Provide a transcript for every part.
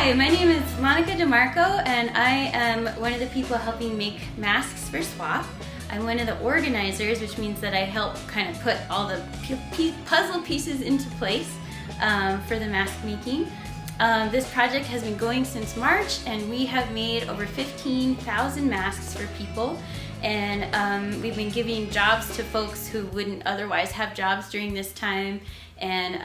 Hi, my name is Monica Demarco, and I am one of the people helping make masks for SWOP. I'm one of the organizers, which means that I help kind of put all the puzzle pieces into place for the mask making. This project has been going since March, and we have made over 15,000 masks for people. And we've been giving jobs to folks who wouldn't otherwise have jobs during this time, and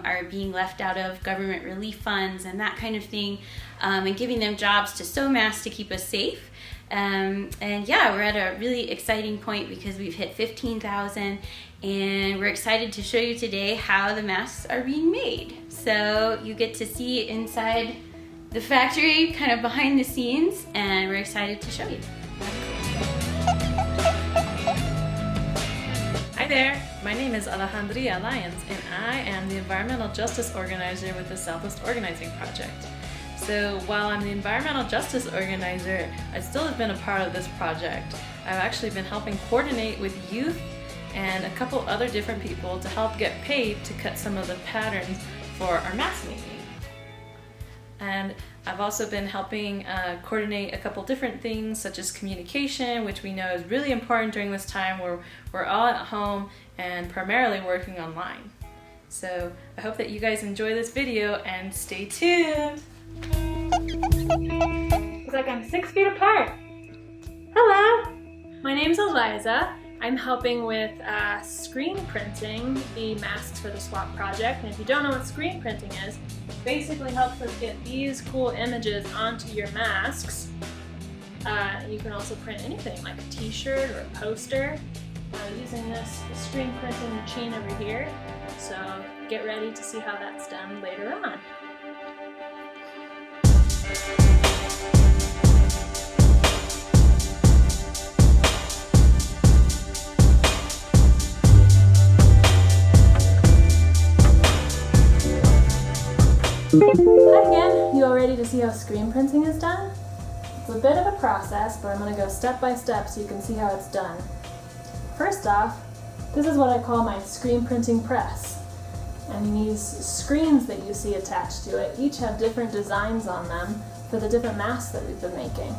are being left out of government relief funds and that kind of thing, and giving them jobs to sew masks to keep us safe. And yeah, we're at a really exciting point because we've hit 15,000, and we're excited to show you today how the masks are being made. So you get to see inside the factory, kind of behind the scenes, and we're excited to show you. Hi there, my name is Alejandria Lyons, and I am the Environmental Justice Organizer with the Southwest Organizing Project. So while I'm the Environmental Justice Organizer, I still have been a part of this project. I've actually been helping coordinate with youth and a couple other different people to help get paid to cut some of the patterns for our mask making. And I've also been helping coordinate a couple different things, such as communication, which we know is really important during this time where we're all at home and primarily working online. So I hope that you guys enjoy this video and stay tuned. Looks like I'm 6 feet apart. Hello, my name's Eliza. I'm helping with screen printing the masks for the SWOP project. And if you don't know what screen printing is, it basically helps us get these cool images onto your masks. You can also print anything like a t-shirt or a poster using this screen printing machine over here. So get ready to see how that's done later on. Hi again, you all ready to see how screen printing is done? It's a bit of a process, but I'm going to go step by step so you can see how it's done. First off, this is what I call my screen printing press. And these screens that you see attached to it each have different designs on them for the different masks that we've been making.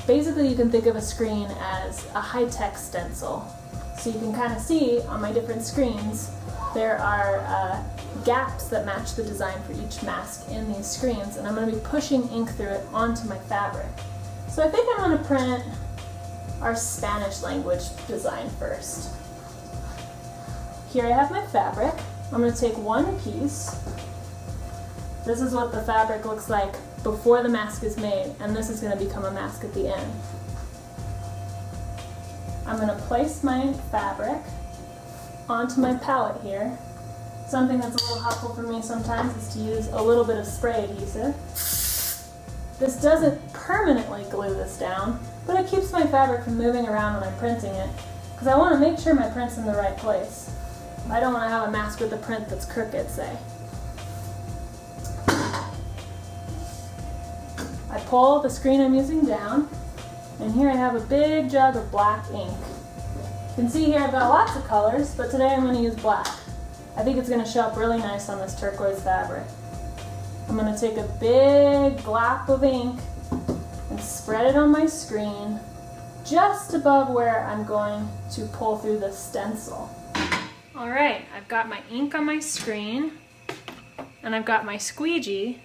Basically, you can think of a screen as a high-tech stencil. So you can kind of see on my different screens there are gaps that match the design for each mask in these screens, and I'm going to be pushing ink through it onto my fabric. So I think I'm going to print our Spanish language design first. Here I have my fabric. I'm going to take one piece. This is what the fabric looks like before the mask is made, and this is going to become a mask at the end. I'm going to place my fabric onto my palette here. Something that's a little helpful for me sometimes is to use a little bit of spray adhesive. This doesn't permanently glue this down, but it keeps my fabric from moving around when I'm printing it, because I want to make sure my print's in the right place. I don't want to have a mask with a print that's crooked, say. I pull the screen I'm using down, and here I have a big jug of black ink. You can see here I've got lots of colors, but today I'm going to use black. I think it's going to show up really nice on this turquoise fabric. I'm going to take a big glop of ink and spread it on my screen just above where I'm going to pull through the stencil. Alright, I've got my ink on my screen, and I've got my squeegee.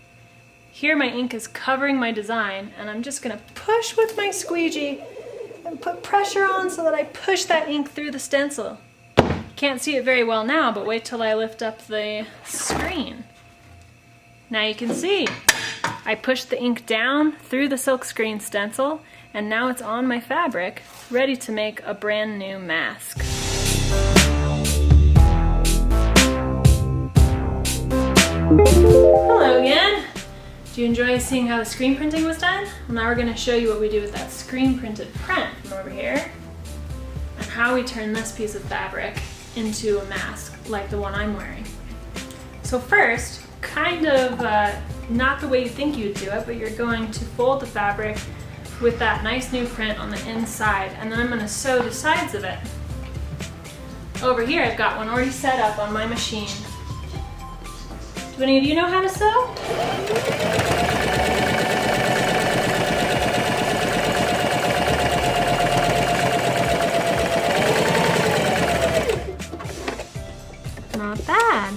Here my ink is covering my design, and I'm just going to push with my squeegee and put pressure on so that I push that ink through the stencil. Can't see it very well now, but wait till I lift up the screen. Now you can see I pushed the ink down through the silkscreen stencil, and now it's on my fabric, ready to make a brand new mask. Hello again! Do you enjoy seeing how the screen printing was done? Well, now we're going to show you what we do with that screen printed print from over here, and how we turn this piece of fabric into a mask like the one I'm wearing. So first, kind of not the way you think you'd do it, but you're going to fold the fabric with that nice new print on the inside, and then I'm going to sew the sides of it. Over here I've got one already set up on my machine. Do any of you know how to sew? Not bad.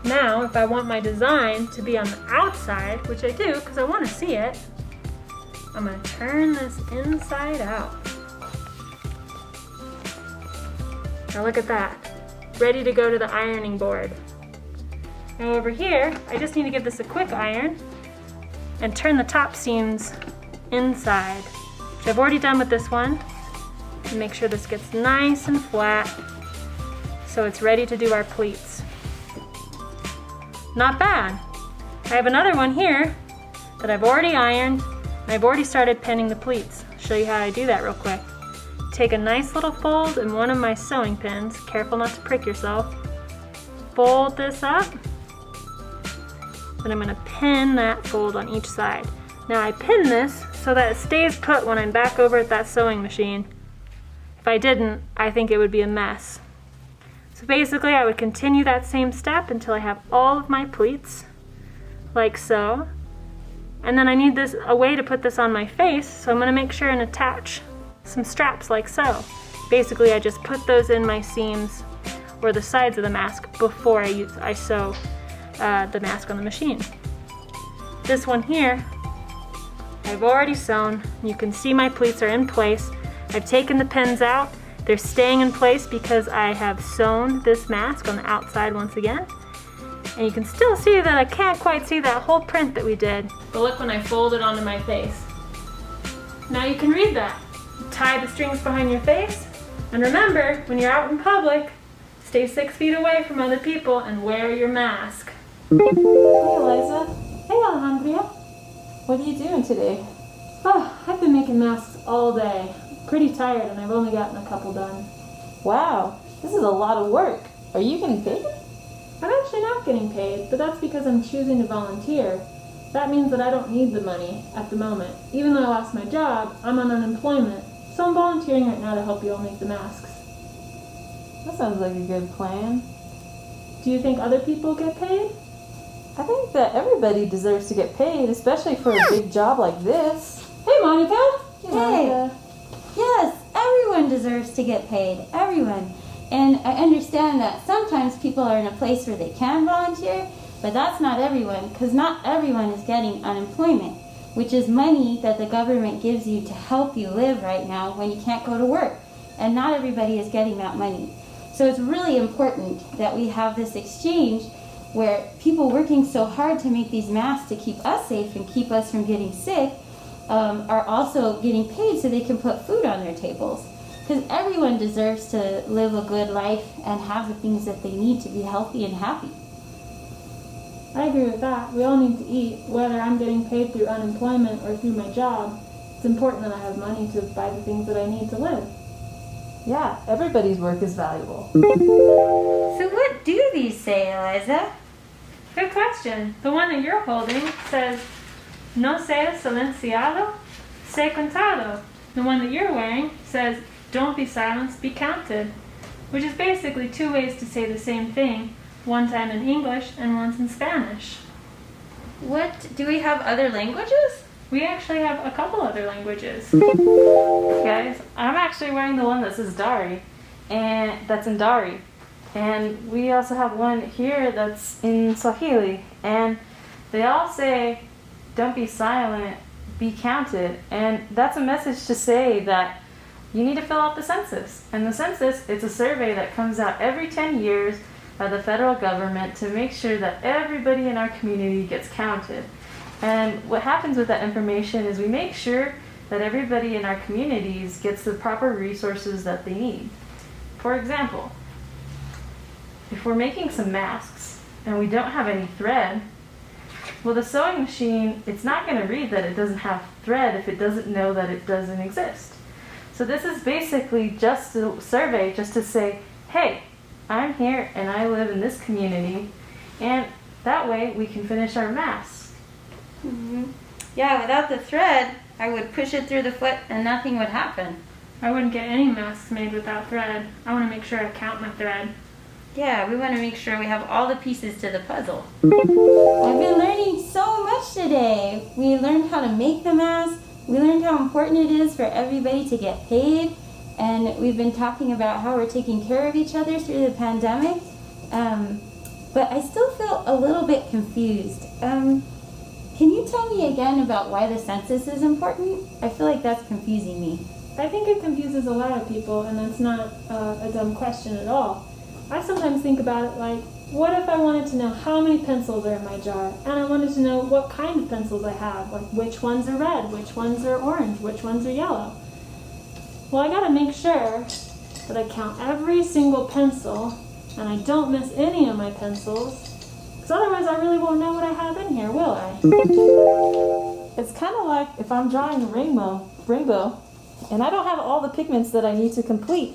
Now, if I want my design to be on the outside, which I do because I want to see it, I'm going to turn this inside out. Now look at that. Ready to go to the ironing board. Now over here, I just need to give this a quick iron and turn the top seams inside, which I've already done with this one. And make sure this gets nice and flat so it's ready to do our pleats. Not bad. I have another one here that I've already ironed and I've already started pinning the pleats. I'll show you how I do that real quick. Take a nice little fold in one of my sewing pins. Careful not to prick yourself. Fold this up. Then I'm gonna pin that fold on each side. Now I pin this so that it stays put when I'm back over at that sewing machine. If I didn't, I think it would be a mess. So basically I would continue that same step until I have all of my pleats, like so. And then I need a way to put this on my face, so I'm gonna make sure and attach some straps like so. Basically I just put those in my seams or the sides of the mask before I sew the mask on the machine. This one here, I've already sewn. You can see my pleats are in place. I've taken the pins out. They're staying in place because I have sewn this mask on the outside once again. And you can still see that I can't quite see that whole print that we did. But look when I fold it onto my face. Now you can read that. Tie the strings behind your face. And remember, when you're out in public, stay 6 feet away from other people and wear your mask. Hey Eliza. Hey Alejandria. What are you doing today? Oh, I've been making masks all day. Pretty tired and I've only gotten a couple done. Wow, this is a lot of work. Are you getting paid? I'm actually not getting paid, but that's because I'm choosing to volunteer. That means that I don't need the money at the moment. Even though I lost my job, I'm on unemployment, so I'm volunteering right now to help you all make the masks. That sounds like a good plan. Do you think other people get paid? I think that everybody deserves to get paid, especially for a big job like this. Hey Monica! Hey! Yes, everyone deserves to get paid. Everyone. And I understand that sometimes people are in a place where they can volunteer, but that's not everyone, because not everyone is getting unemployment, which is money that the government gives you to help you live right now when you can't go to work. And not everybody is getting that money. So it's really important that we have this exchange where people working so hard to make these masks to keep us safe and keep us from getting sick are also getting paid so they can put food on their tables. Because everyone deserves to live a good life and have the things that they need to be healthy and happy. I agree with that. We all need to eat, whether I'm getting paid through unemployment or through my job. It's important that I have money to buy the things that I need to live. Yeah, everybody's work is valuable. So what do these say, Eliza? Good question. The one that you're holding says, no seas silenciado, sé contado. The one that you're wearing says, don't be silenced, be counted. Which is basically 2 ways to say the same thing, one time in English and once in Spanish. What? Do we have other languages? We actually have a couple other languages. Guys, I'm actually wearing the one that says Dari, and that's in Dari. And we also have one here that's in Swahili, and they all say, don't be silent, be counted. And that's a message to say that you need to fill out the census. And the census, it's a survey that comes out every 10 years by the federal government to make sure that everybody in our community gets counted. And what happens with that information is we make sure that everybody in our communities gets the proper resources that they need. For example, if we're making some masks and we don't have any thread, well, the sewing machine, it's not going to read that it doesn't have thread if it doesn't know that it doesn't exist. So this is basically just a survey just to say, hey, I'm here and I live in this community, and that way we can finish our masks. Mm-hmm. Yeah, without the thread, I would push it through the foot and nothing would happen. I wouldn't get any masks made without thread. I want to make sure I count my thread. Yeah, we want to make sure we have all the pieces to the puzzle. I've been learning so much today. We learned how to make the mask. We learned how important it is for everybody to get paid. and we've been talking about how we're taking care of each other through the pandemic. But I still feel a little bit confused. Can you tell me again about why the census is important? I feel like that's confusing me. I think it confuses a lot of people, and that's not a dumb question at all. I sometimes think about it like, what if I wanted to know how many pencils are in my jar, and I wanted to know what kind of pencils I have, like which ones are red, which ones are orange, which ones are yellow. Well, I gotta make sure that I count every single pencil, and I don't miss any of my pencils, because otherwise I really won't know what I have in here, will I? It's kind of like if I'm drawing a rainbow, and I don't have all the pigments that I need to complete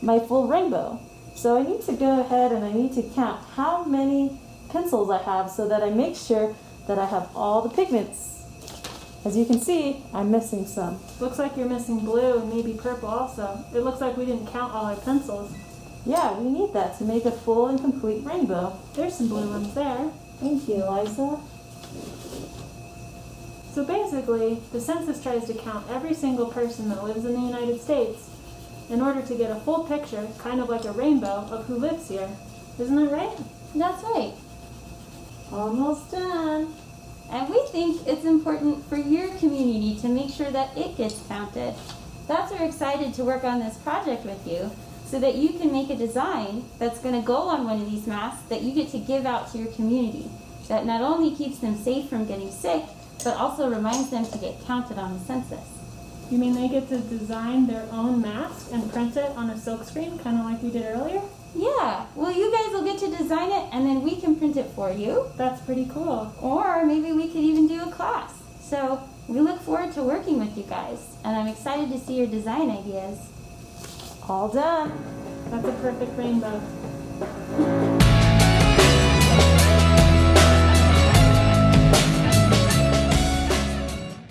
my full rainbow. So I need to go ahead and I need to count how many pencils I have so that I make sure that I have all the pigments. As you can see, I'm missing some. Looks like you're missing blue and maybe purple also. It looks like we didn't count all our pencils. Yeah, we need that to make a full and complete rainbow. There's some blue ones there. Thank you, Eliza. So basically, the census tries to count every single person that lives in the United States in order to get a full picture, kind of like a rainbow, of who lives here. Isn't that right? That's right. Almost done. And we think it's important for your community to make sure that it gets counted. That's why we're excited to work on this project with you, so that you can make a design that's going to go on one of these masks that you get to give out to your community, that not only keeps them safe from getting sick, but also reminds them to get counted on the census. You mean they get to design their own mask and print it on a silkscreen, kind of like we did earlier? Yeah, well, you guys will get to design it and then we can print it for you. That's pretty cool. Or maybe we could even do a class. So we look forward to working with you guys, and I'm excited to see your design ideas. All done. That's a perfect rainbow.